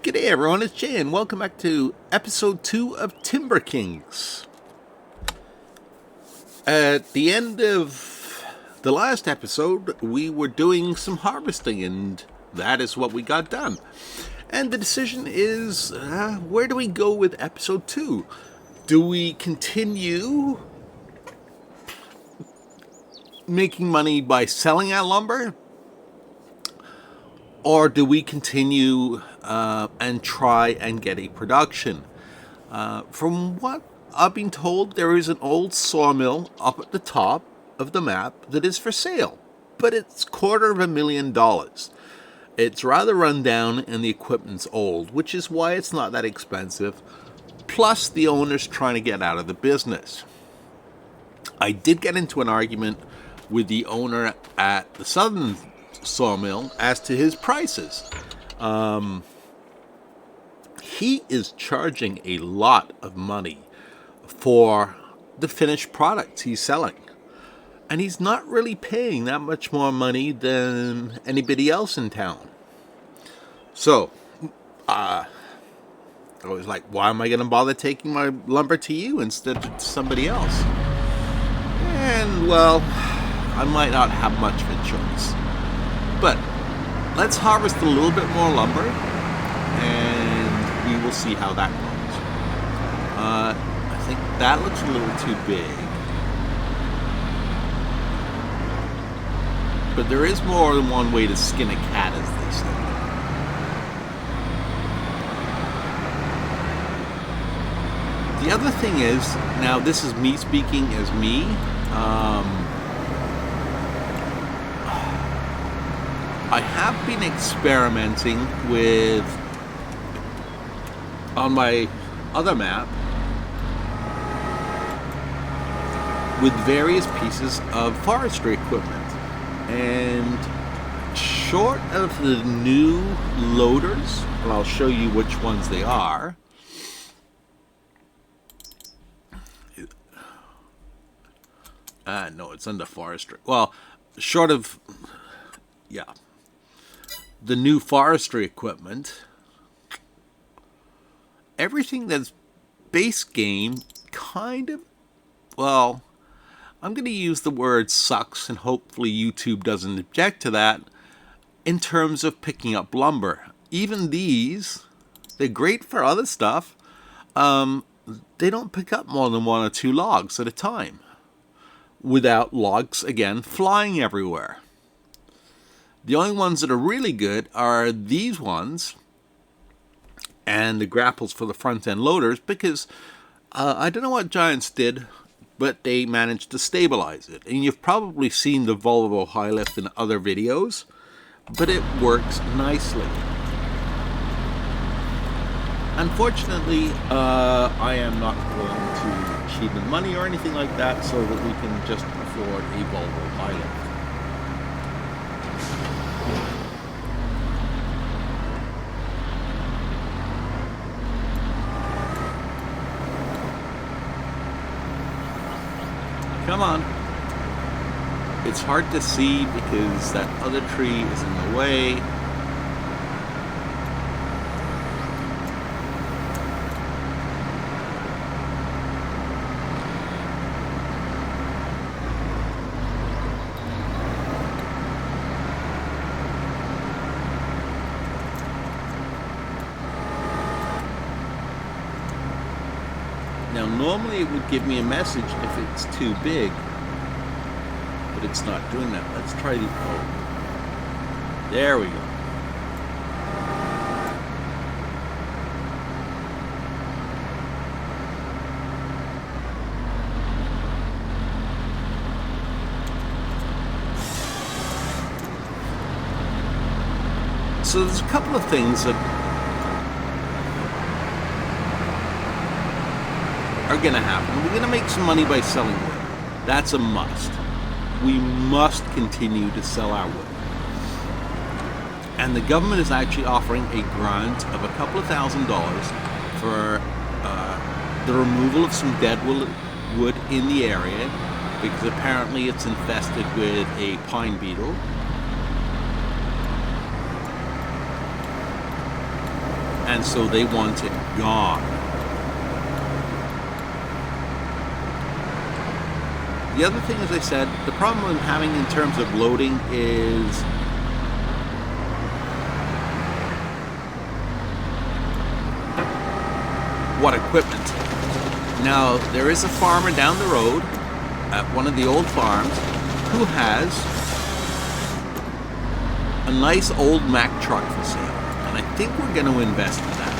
G'day everyone, it's Jay and welcome back to episode 2 of Timber Kings. At the end of the last episode, we were doing some harvesting and that is what we got done. And the decision is, where do we go with episode 2? Do we continue making money by selling our lumber? Or do we continue and try and get a production? From what I've been told, there is an old sawmill up at the top of the map that is for sale, but it's $250,000. It's rather run down and the equipment's old, which is why it's not that expensive. Plus, the owner's trying to get out of the business. I did get into an argument with the owner at the southern sawmill as to his prices. He is charging a lot of money for the finished products he's selling, and he's not really paying that much more money than anybody else in town. So I was like, why am I going to bother taking my lumber to you instead of to somebody else? And well, I might not have much of a choice. But let's harvest a little bit more lumber, and we will see how that goes. I think that looks a little too big. But there is more than one way to skin a cat, as they say. The other thing is, now this is me speaking as me, I have been experimenting with, on my other map, with various pieces of forestry equipment. And short of the new loaders, and I'll show you which ones they are, no, it's under forestry. Well, short of, yeah, the new forestry equipment, everything that's base game kind of, well, I'm going to use the word sucks, and hopefully YouTube doesn't object to that, in terms of picking up lumber. Even these, they're great for other stuff. They don't pick up more than 1 or 2 logs at a time, without logs, again, flying everywhere. The only ones that are really good are these ones and the grapples for the front end loaders, because I don't know what Giants did, but they managed to stabilize it. And you've probably seen the Volvo high lift in other videos, but it works nicely. Unfortunately, I am not going to cheat the money or anything like that so that we can just afford a Volvo high lift. Come on. It's hard to see because that other tree is in the way. Now, normally it would give me a message if it's too big, but it's not doing that. Let's try the, oh, there we go. So there's a couple of things that are going to happen. We're going to make some money by selling wood. That's a must. We must continue to sell our wood. And the government is actually offering a grant of a couple of $1,000s for the removal of some dead wood in the area, because apparently it's infested with a pine beetle. and so they want it gone. The other thing, as I said, the problem I'm having in terms of loading is what equipment. Now, there is a farmer down the road at one of the old farms who has a nice old Mack truck for sale, and I think we're going to invest in that.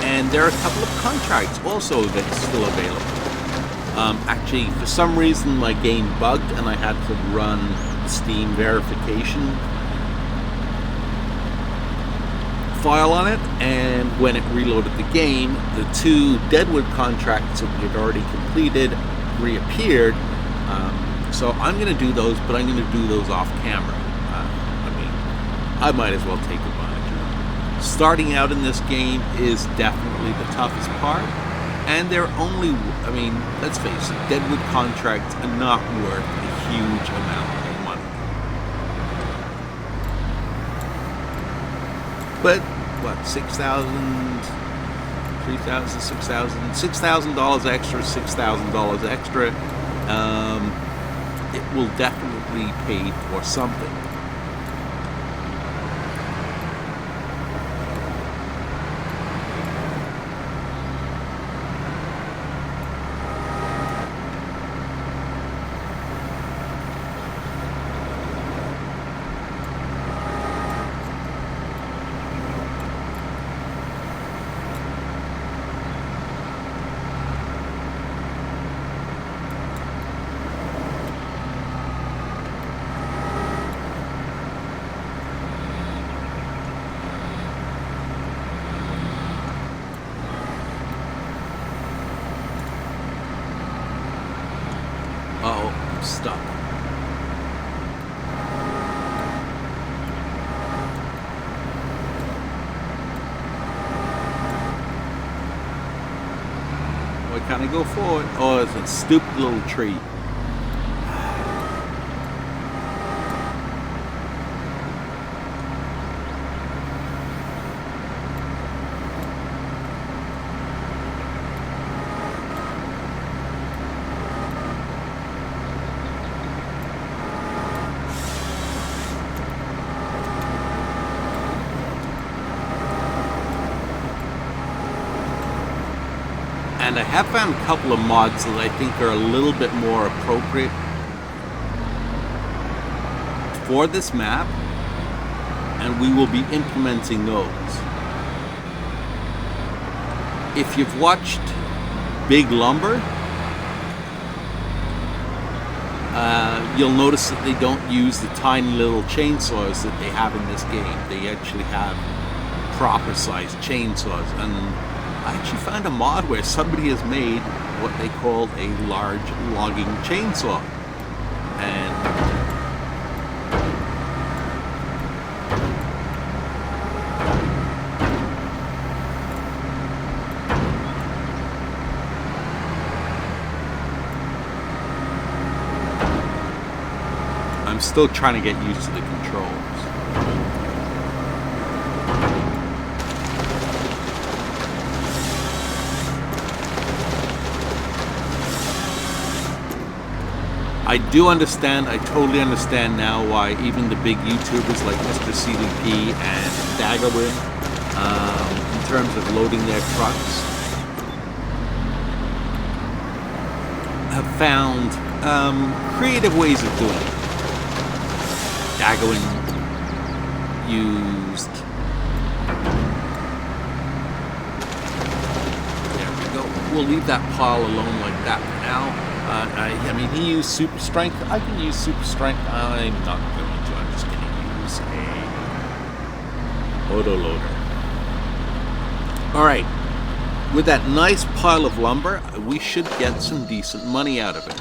And there are a couple of contracts also that's still available. Actually, for some reason my game bugged and I had to run Steam verification file on it, and when it reloaded the game, the two Deadwood contracts that we had already completed reappeared. So I'm going to do those, but I'm going to do those off camera. I might as well take advantage of it. Starting out in this game is definitely the toughest part, and they're only, let's face it, Deadwood contracts are not worth a huge amount of money. But what, $6,000, $3,000, $6,000, $6,000 extra, $6,000 extra. It will definitely pay for something. Uh-oh, I'm stuck. Why can't I go forward? Oh, it's a stupid little tree. And I have found a couple of mods that I think are a little bit more appropriate for this map, and we will be implementing those. If you've watched Big Lumber, you'll notice that they don't use the tiny little chainsaws that they have in this game. They actually have proper sized chainsaws, and I actually found a mod where somebody has made what they called a large logging chainsaw. And I'm still trying to get used to the controls. I do understand, I totally understand now why even the big YouTubers like Mr. CDP and Daggerwin, in terms of loading their trucks, have found creative ways of doing it. Daggerwin used, there we go, we'll leave that pile alone like that for now. I mean, he used super strength. I can use super strength. I'm not going to. I'm just going to use a auto loader. All right. With that nice pile of lumber, we should get some decent money out of it.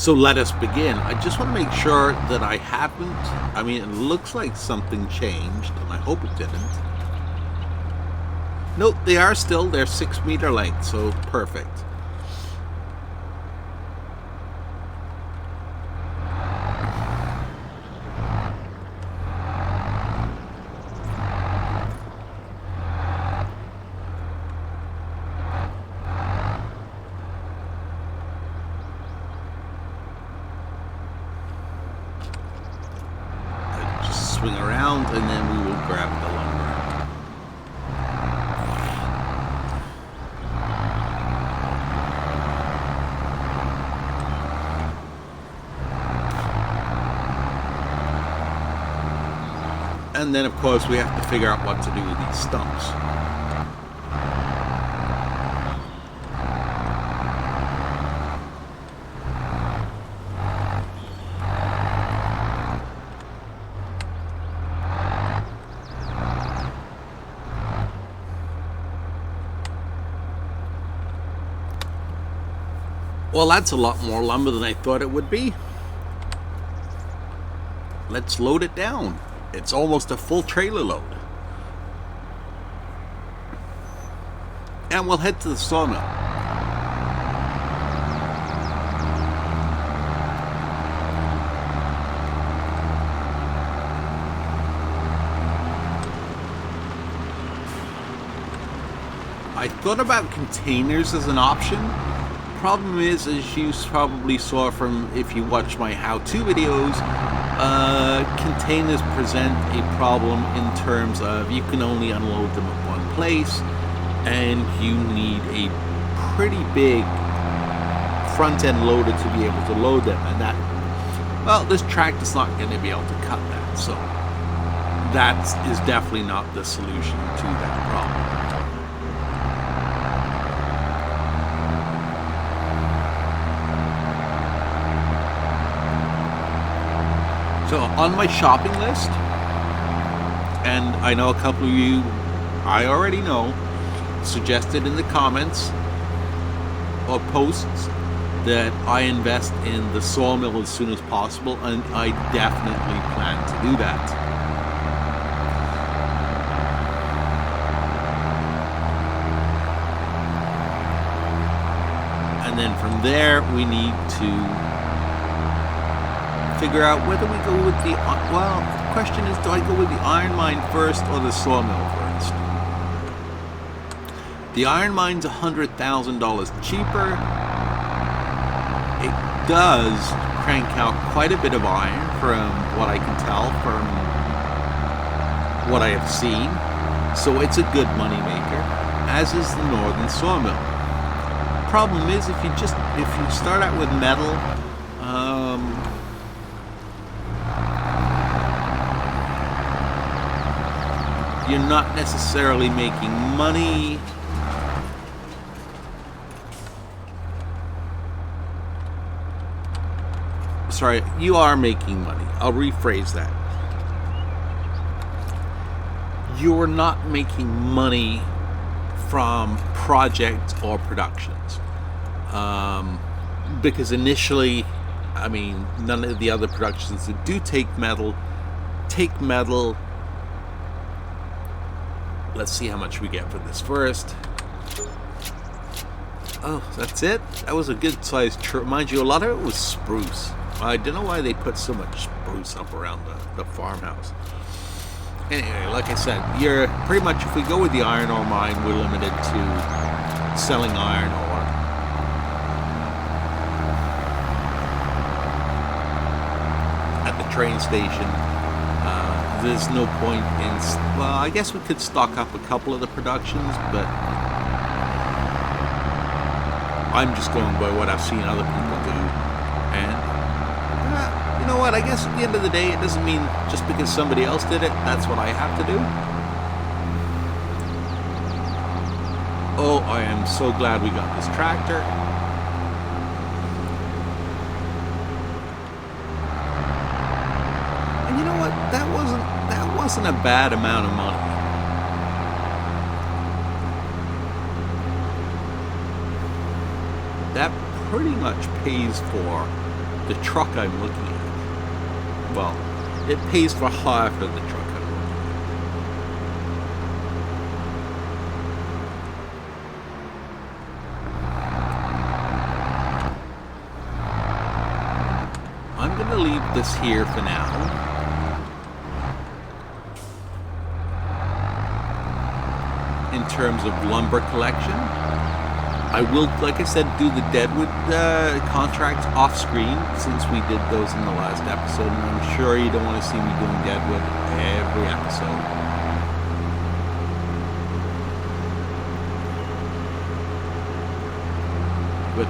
So let us begin. I just want to make sure that I haven't. I mean, it looks like something changed, and I hope it didn't. Nope, they are still. They're 6 meter length, so perfect. Swing around, and then we will grab the lumber. And then, of course, we have to figure out what to do with these stumps. Well, that's a lot more lumber than I thought it would be. Let's load it down. It's almost a full trailer load. And we'll head to the sawmill. I thought about containers as an option. Problem is, as you probably saw from if you watch my how-to videos, containers present a problem in terms of you can only unload them at one place, and you need a pretty big front-end loader to be able to load them, and that, well, this tractor's not going to be able to cut that, so that is definitely not the solution to that problem. So on my shopping list, and I know a couple of you, I already know, suggested in the comments or posts that I invest in the sawmill as soon as possible, and I definitely plan to do that. And then from there, we need to figure out whether we go with the, well, the question is, do I go with the iron mine first or the sawmill first? The iron mine's $100,000 cheaper. It does crank out quite a bit of iron from what I can tell from what I have seen. So it's a good money maker, as is the northern sawmill. Problem is, if you start out with metal, you're not necessarily making money. Sorry, you are making money. I'll rephrase that. You're not making money from projects or productions. Because initially, I mean, none of the other productions that do take metal. Let's see how much we get for this first. Oh, that's it? That was a good sized tree. Mind you, a lot of it was spruce. I don't know why they put so much spruce up around the farmhouse. Anyway, like I said, you're pretty much, if we go with the iron ore mine, we're limited to selling iron ore. At the train station. There's no point in, well, I guess we could stock up a couple of the productions, but I'm just going by what I've seen other people do. And you know what, I guess at the end of the day, it doesn't mean just because somebody else did it, that's what I have to do. Oh, I am so glad we got this tractor. And you know what, that wasn't a bad amount of money. That pretty much pays for the truck I'm looking at. Well, it pays for half of the truck I'm looking at. I'm going to leave this here for now. In terms of lumber collection, I will, like I said, do the Deadwood contracts off screen since we did those in the last episode, and I'm sure you don't want to see me doing Deadwood every episode. But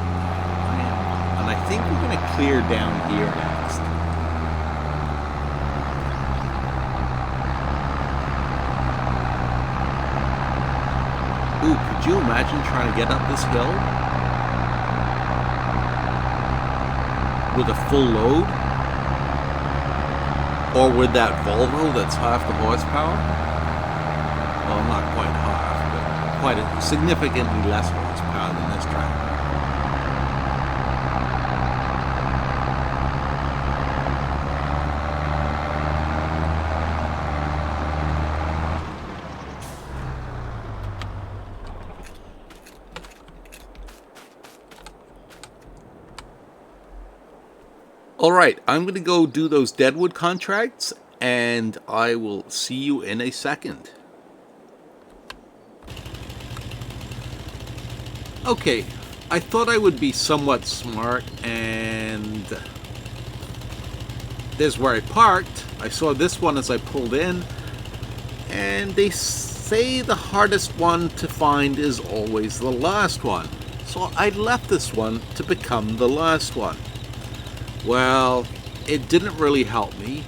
and I think we're going to clear down here next. Ooh, could you imagine trying to get up this hill with a full load? Or with that Volvo that's half the horsepower? Well, not quite half, but quite a significantly less horsepower than this tractor. Alright, I'm going to go do those Deadwood contracts, and I will see you in a second. Okay, I thought I would be somewhat smart, and there's where I parked. I saw this one as I pulled in, and they say the hardest one to find is always the last one. So I left this one to become the last one. Well, it didn't really help me.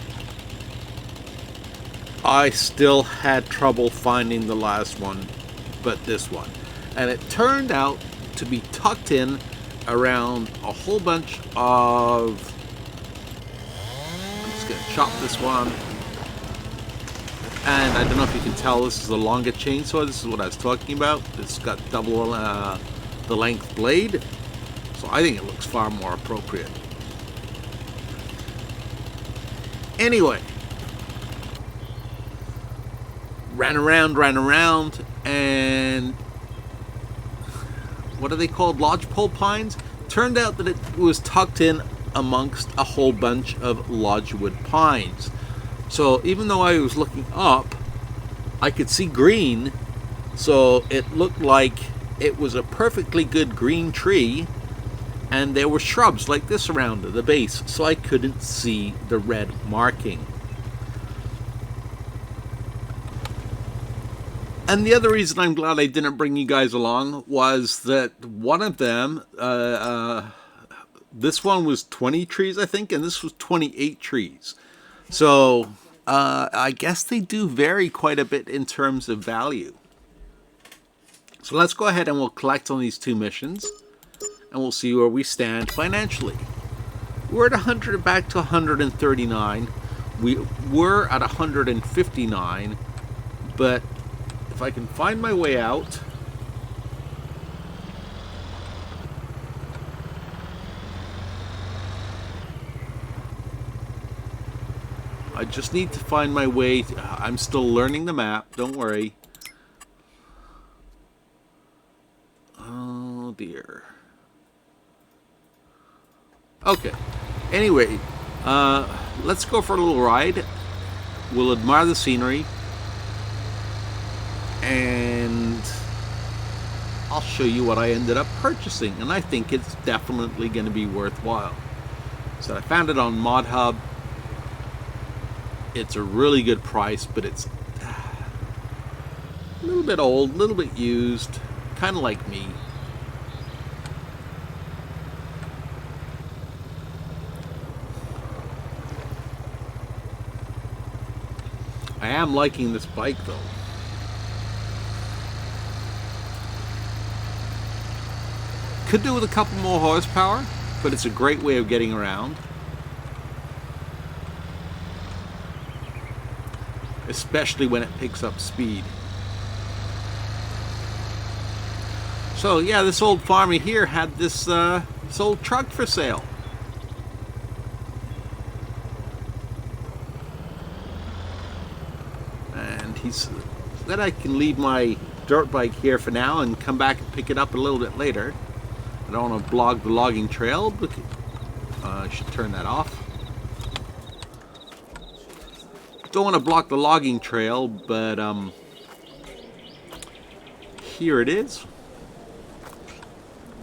I still had trouble finding the last one, but this one. And it turned out to be tucked in around a whole bunch of... I'm just going to chop this one. And I don't know if you can tell, this is a longer chainsaw. This is what I was talking about. It's got double the length blade. So I think it looks far more appropriate. Anyway, ran around, and what are they called? Lodgepole pines? Turned out that it was tucked in amongst a whole bunch of lodgewood pines. So even though I was looking up, I could see green, so it looked like it was a perfectly good green tree. And there were shrubs like this around the base, so I couldn't see the red marking. And the other reason I'm glad I didn't bring you guys along was that one of them, this one was 20 trees, I think, and this was 28 trees. So I guess they do vary quite a bit in terms of value. So let's go ahead and we'll collect on these two missions. And we'll see where we stand financially. We're at 100, back to 139. We were at 159, but if I can find my way out, I just need to find my way. I'm still learning the map, don't worry. Oh dear. Okay, anyway, let's go for a little ride. We'll admire the scenery, and I'll show you what I ended up purchasing, and I think it's definitely going to be worthwhile. So I found it on ModHub. It's a really good price, but it's a little bit old, a little bit used, kind of like me. I am liking this bike though. Could do with a couple more horsepower, but it's a great way of getting around. Especially when it picks up speed. So yeah, this old farmer here had this old truck for sale. He's then I can leave my dirt bike here for now and come back and pick it up a little bit later. I don't want to block the logging trail, but I should turn that off. Don't want to block the logging trail, but here it is.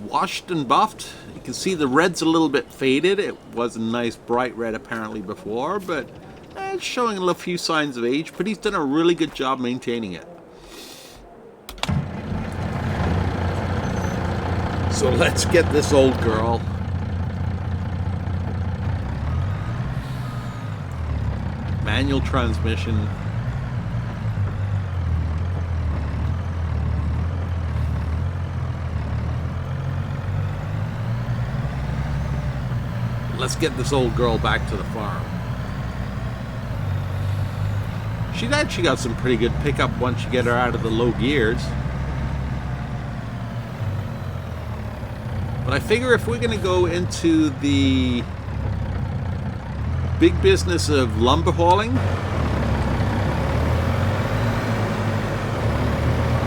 Washed and buffed. You can see the red's a little bit faded. It was a nice bright red apparently before, but it's showing a few signs of age, but he's done a really good job maintaining it. So let's get this old girl. Manual transmission. Let's get this old girl back to the farm. She's actually got some pretty good pickup once you get her out of the low gears. But I figure if we're going to go into the big business of lumber hauling,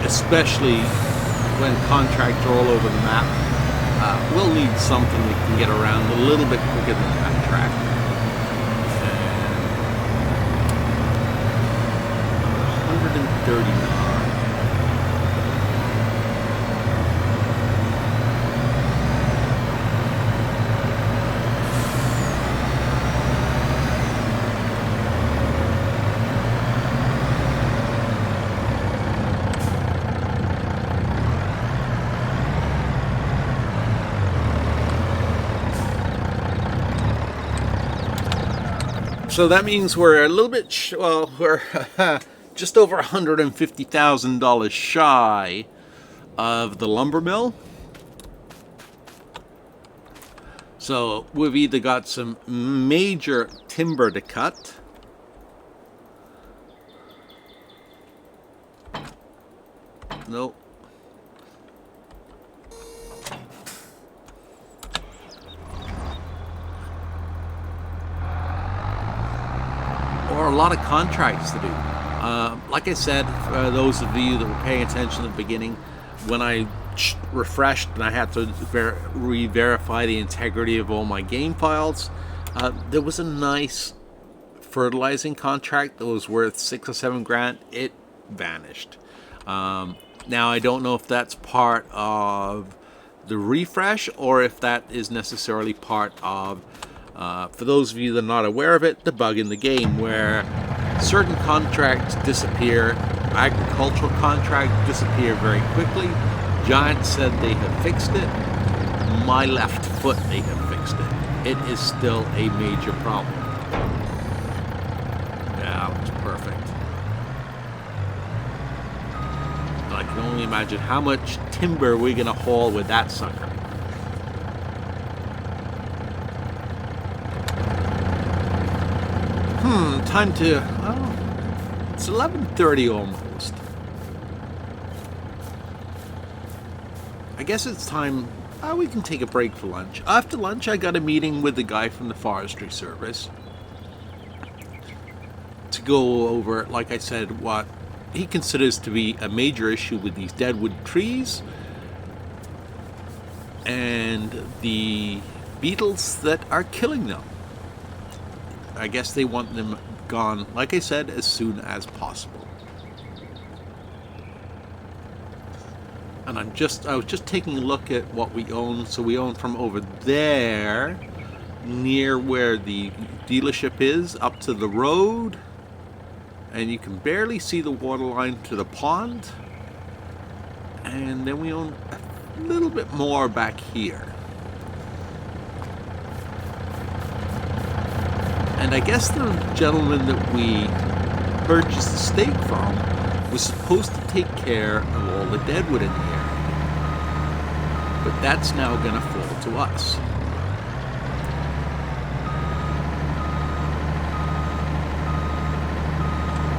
especially when contracts are all over the map, we'll need something that can get around a little bit quicker than that track. And 130 miles. So that means we're a little bit, we're just over $150,000 shy of the lumber mill. So we've either got some major timber to cut, nope, or a lot of contracts to do. Like I said, for those of you that were paying attention at the beginning, when I refreshed and I had to re-verify the integrity of all my game files, there was a nice fertilizing contract that was worth $6 or $7 grand. It vanished. Now I don't know if that's part of the refresh or if that is necessarily part of, for those of you that are not aware of it, the bug in the game where certain contracts disappear. Agricultural contracts disappear very quickly. Giant said they have fixed it. My left foot, they have fixed it. It is still a major problem. Yeah, it's perfect. I can only imagine how much timber we're going to haul with that sucker. Time to, it's 11:30 almost. I guess it's time, we can take a break for lunch. After lunch, I got a meeting with the guy from the Forestry Service to go over, like I said, what he considers to be a major issue with these deadwood trees and the beetles that are killing them. I guess they want them gone, like I said, as soon as possible. And I was just taking a look at what we own. So we own from over there, near where the dealership is, up to the road. And you can barely see the water line to the pond. And then we own a little bit more back here. And I guess the gentleman that we purchased the stake from was supposed to take care of all the deadwood in the area. But that's now going to fall to us.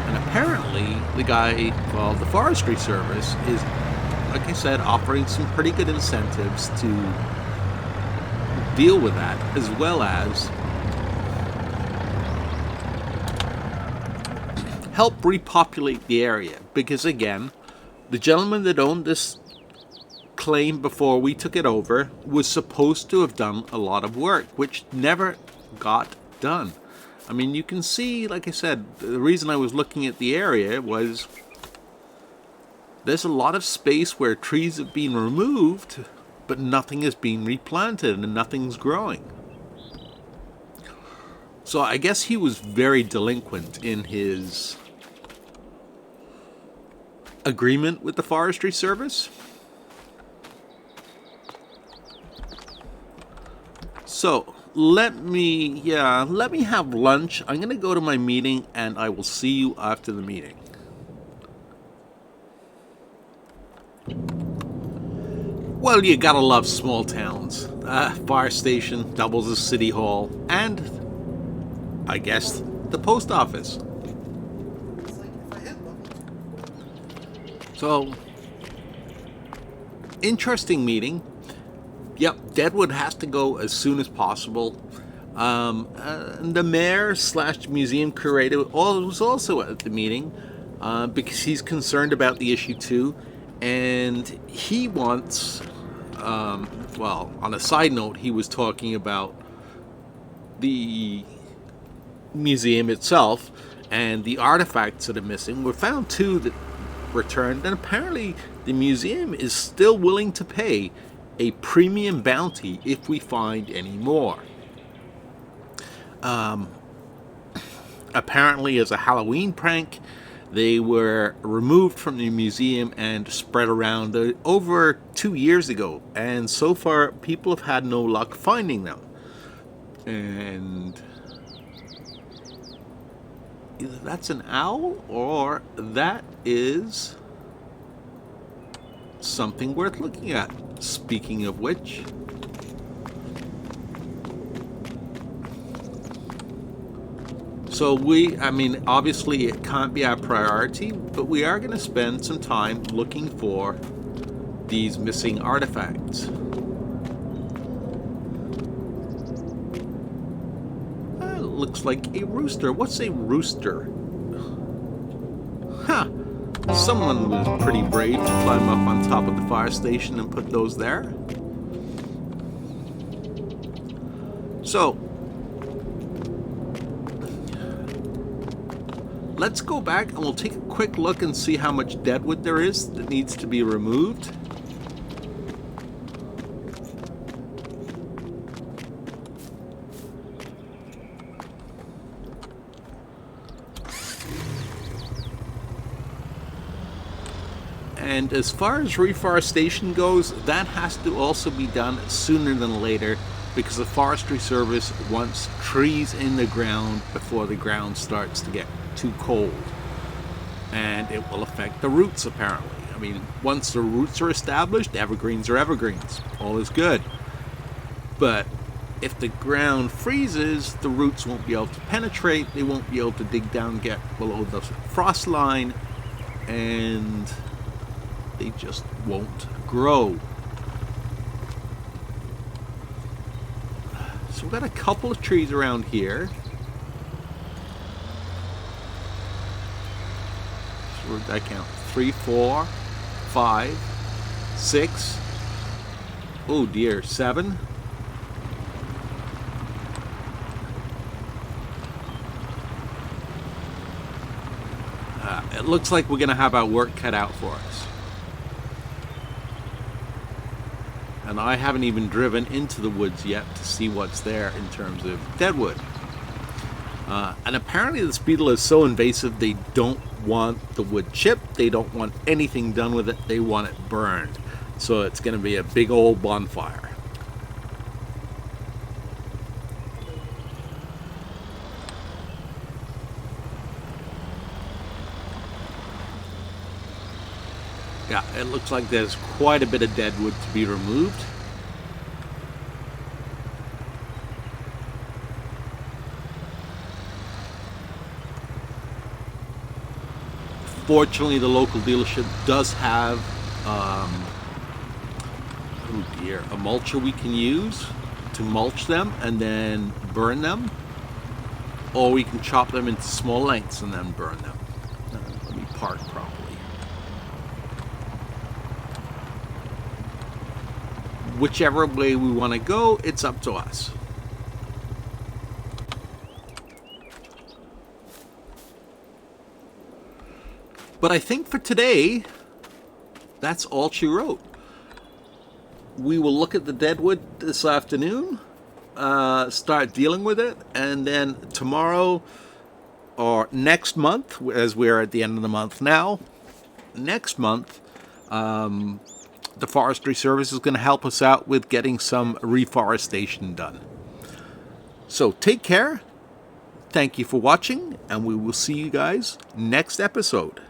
And apparently the guy, well, the Forestry Service is, like I said, offering some pretty good incentives to deal with that, as well as help repopulate the area. Because again, the gentleman that owned this claim before we took it over was supposed to have done a lot of work, which never got done. I mean, you can see, like I said, the reason I was looking at the area was there's a lot of space where trees have been removed, but nothing is being replanted and nothing's growing. So I guess he was very delinquent in his agreement with the Forestry Service. So let me have lunch. I'm going to go to my meeting and I will see you after the meeting. Well, you gotta love small towns. Fire station doubles as city hall, and I guess the post office. So, interesting meeting. Yep, Deadwood has to go as soon as possible. The mayor / museum curator was also at the meeting because he's concerned about the issue too, and he wants. Well, on a side note, he was talking about the museum itself and the artifacts that are missing. We found 2 that returned, and apparently the museum is still willing to pay a premium bounty if we find any more. Apparently, as a Halloween prank, they were removed from the museum and spread around over 2 years ago, and so far people have had no luck finding them. And either that's an owl or that is something worth looking at. Speaking of which, so obviously it can't be our priority, but we are going to spend some time looking for these missing artifacts. Looks like a rooster. What's a rooster? Huh. Someone was pretty brave to climb up on top of the fire station and put those there. So, let's go back and we'll take a quick look and see how much deadwood there is that needs to be removed. And as far as reforestation goes, that has to also be done sooner than later because the Forestry Service wants trees in the ground before the ground starts to get too cold. And it will affect the roots, apparently. I mean, once the roots are established, evergreens are evergreens. All is good. But if the ground freezes, the roots won't be able to penetrate. They won't be able to dig down, get below the frost line, and they just won't grow. So we've got a couple of trees around here. So what did I count? 3, 4, 5, 6. Oh dear, 7. It looks like we're going to have our work cut out for us. And I haven't even driven into the woods yet to see what's there in terms of deadwood. And apparently this beetle is so invasive they don't want the wood chipped. They don't want anything done with it. They want it burned. So it's going to be a big old bonfire. Yeah, it looks like there's quite a bit of deadwood to be removed. Fortunately, the local dealership does have a mulcher we can use to mulch them and then burn them, or we can chop them into small lengths and then burn them. park properly. Whichever way we want to go, it's up to us. But I think for today, that's all she wrote. We will look at the deadwood this afternoon, start dealing with it, and then tomorrow or next month, as we're at the end of the month now, next month, the Forestry Service is going to help us out with getting some reforestation done. So take care. Thank you for watching, and we will see you guys next episode.